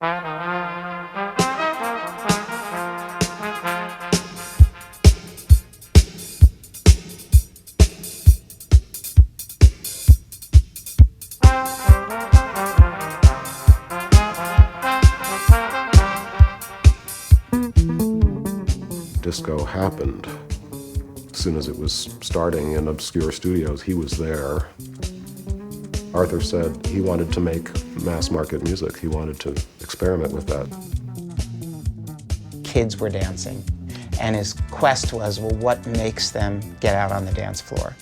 Disco happened. As soon as it was starting in obscure studios, he was there. Arthur said he wanted to make mass market music. He wanted to experiment with that. Kids were dancing, and his quest was, well, what makes them get out on the dance floor?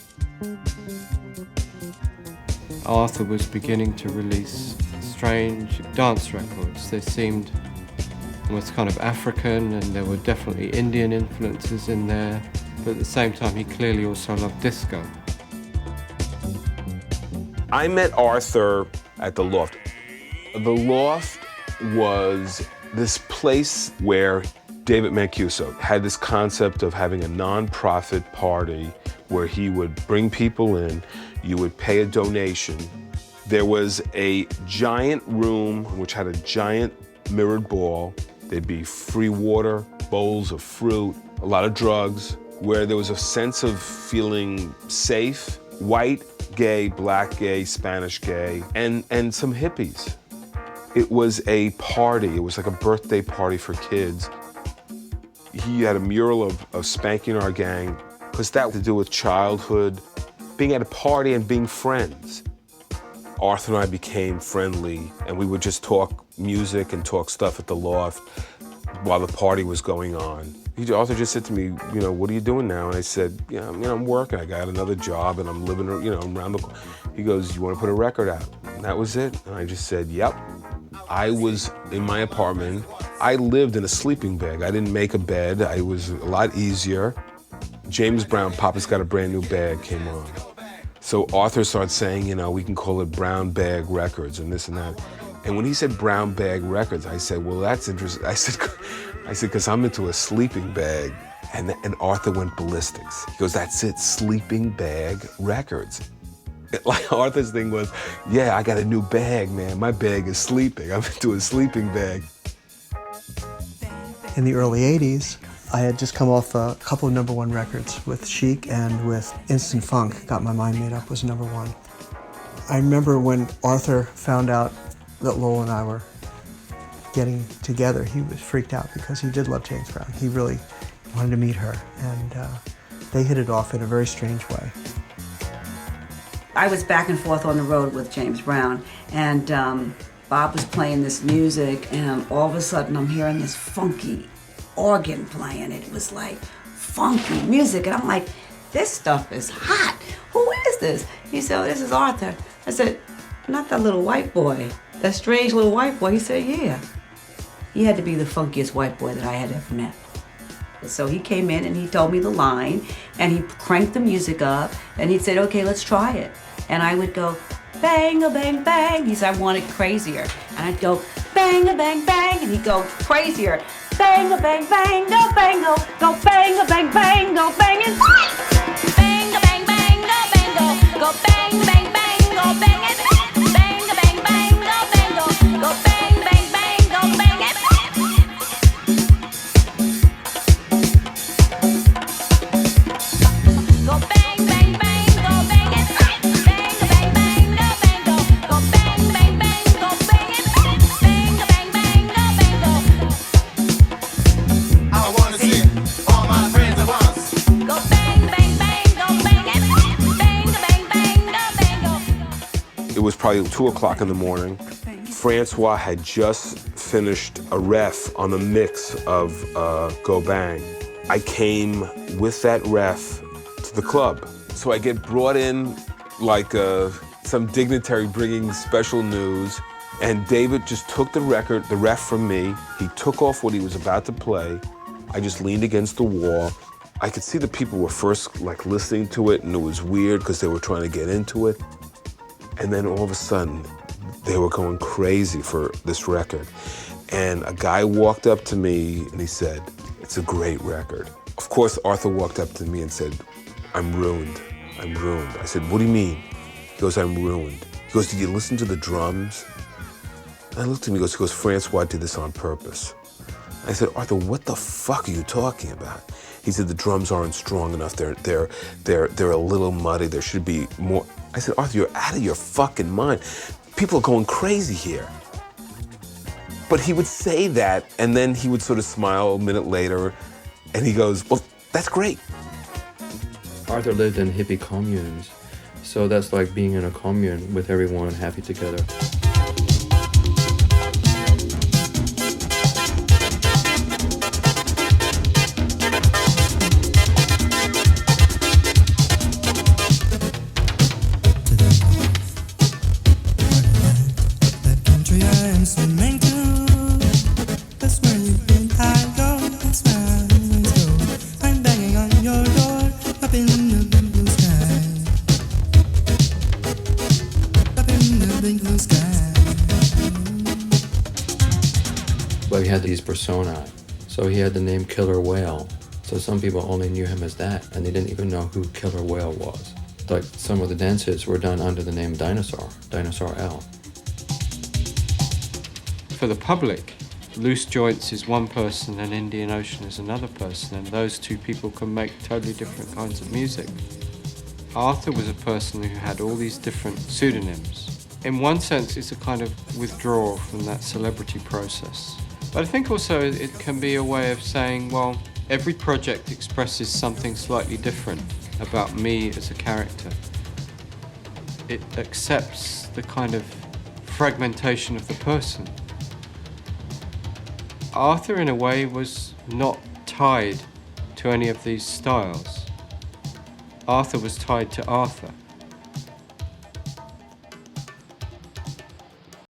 Arthur was beginning to release strange dance records. They seemed almost kind of African, and there were definitely Indian influences in there, but at the same time he clearly also loved disco. I met Arthur at the Loft. The Loft was this place where David Mancuso had this concept of having a non-profit party where he would bring people in, you would pay a donation. There was a giant room which had a giant mirrored ball. There'd be free water, bowls of fruit, a lot of drugs, where there was a sense of feeling safe, white, gay, black gay, Spanish gay, and some hippies. It was a party. It was like a birthday party for kids. He had a mural of spanking our gang, because that had to do with childhood, being at a party and being friends. Arthur and I became friendly, and we would just talk music and talk stuff at the Loft while the party was going on. Arthur just said to me, you know, what are you doing now? And I said, yeah, I'm working. I got another job and I'm living, around the. He goes, you want to put a record out? And that was it. And I just said, yep. I was in my apartment. I lived in a sleeping bag. I didn't make a bed. It was a lot easier. James Brown, Papa's Got a Brand New Bag came on. So Arthur started saying, we can call it Brown Bag Records and this and that. And when he said Brown Bag Records, I said, well, that's interesting. I said, because I'm into a sleeping bag. And Arthur went ballistics. He goes, that's it, Sleeping Bag Records. Like Arthur's thing was, yeah, I got a new bag, man. My bag is sleeping. I'm into a sleeping bag. In the early 80s, I had just come off a couple of #1 records with Chic and with Instant Funk. Got My Mind Made Up was #1. I remember when Arthur found out that Lowell and I were getting together, he was freaked out because he did love James Brown. He really wanted to meet her, and they hit it off in a very strange way. I was back and forth on the road with James Brown, and Bob was playing this music, and all of a sudden I'm hearing this funky organ playing. It was like funky music, and I'm like, this stuff is hot. Who is this? He said, oh, this is Arthur. I said, not that little white boy, that strange little white boy. He said, yeah. He had to be the funkiest white boy that I had ever met. So he came in and he told me the line, and he cranked the music up, and he said, okay, let's try it. And I would go, bang-a-bang, bang. He said, I want it crazier. And I'd go, bang-a-bang, bang. And he'd go, crazier. Bang-a-bang, bang, go bang-o. Go bang-a-bang, bang, go bang-in. Bang-a-bang, bang, go bang-o. Go bang, bang, bang, go bang-in. Bang-a-bang, bang, go bang-o. Go bang, bang, bang, go bang-in. Go bang, bang, bang, go bang-in. Bang-a-bang, bang, go bang-o. Go bang, bang, bang, go bang-in. Bang-a-bang, bang, go bang-o. I wanna see all my friends at once. Go bang, bang, bang, go bang-in. Bang-a-bang, bang, go bang-o. It was probably 2 o'clock in the morning. Francois had just finished a ref on the mix of Go Bang. I came with that ref to the club. So I get brought in like some dignitary bringing special news, and David just took the ref from me. He took off what he was about to play. I just leaned against the wall. I could see the people were first like listening to it, and it was weird because they were trying to get into it. And then all of a sudden, they were going crazy for this record. And a guy walked up to me and he said, it's a great record. Of course, Arthur walked up to me and said, I'm ruined. I'm ruined. I said, what do you mean? He goes, I'm ruined. He goes, did you listen to the drums? And I looked at him, he goes, Francois did this on purpose. I said, Arthur, what the fuck are you talking about? He said, the drums aren't strong enough. They're a little muddy. There should be more. I said, Arthur, you're out of your fucking mind. People are going crazy here. But he would say that, and then he would sort of smile a minute later, and he goes, well, that's great. Arthur lived in hippie communes, so that's like being in a commune with everyone happy together. But he had these personae. So he had the name Killer Whale. So some people only knew him as that, and they didn't even know who Killer Whale was. Like some of the dances were done under the name Dinosaur, Dinosaur L. For the public, Loose Joints is one person and Indian Ocean is another person, and those two people can make totally different kinds of music. Arthur was a person who had all these different pseudonyms. In one sense, it's a kind of withdrawal from that celebrity process. But I think also it can be a way of saying, well, every project expresses something slightly different about me as a character. It accepts the kind of fragmentation of the person. Arthur, in a way, was not tied to any of these styles. Arthur was tied to Arthur.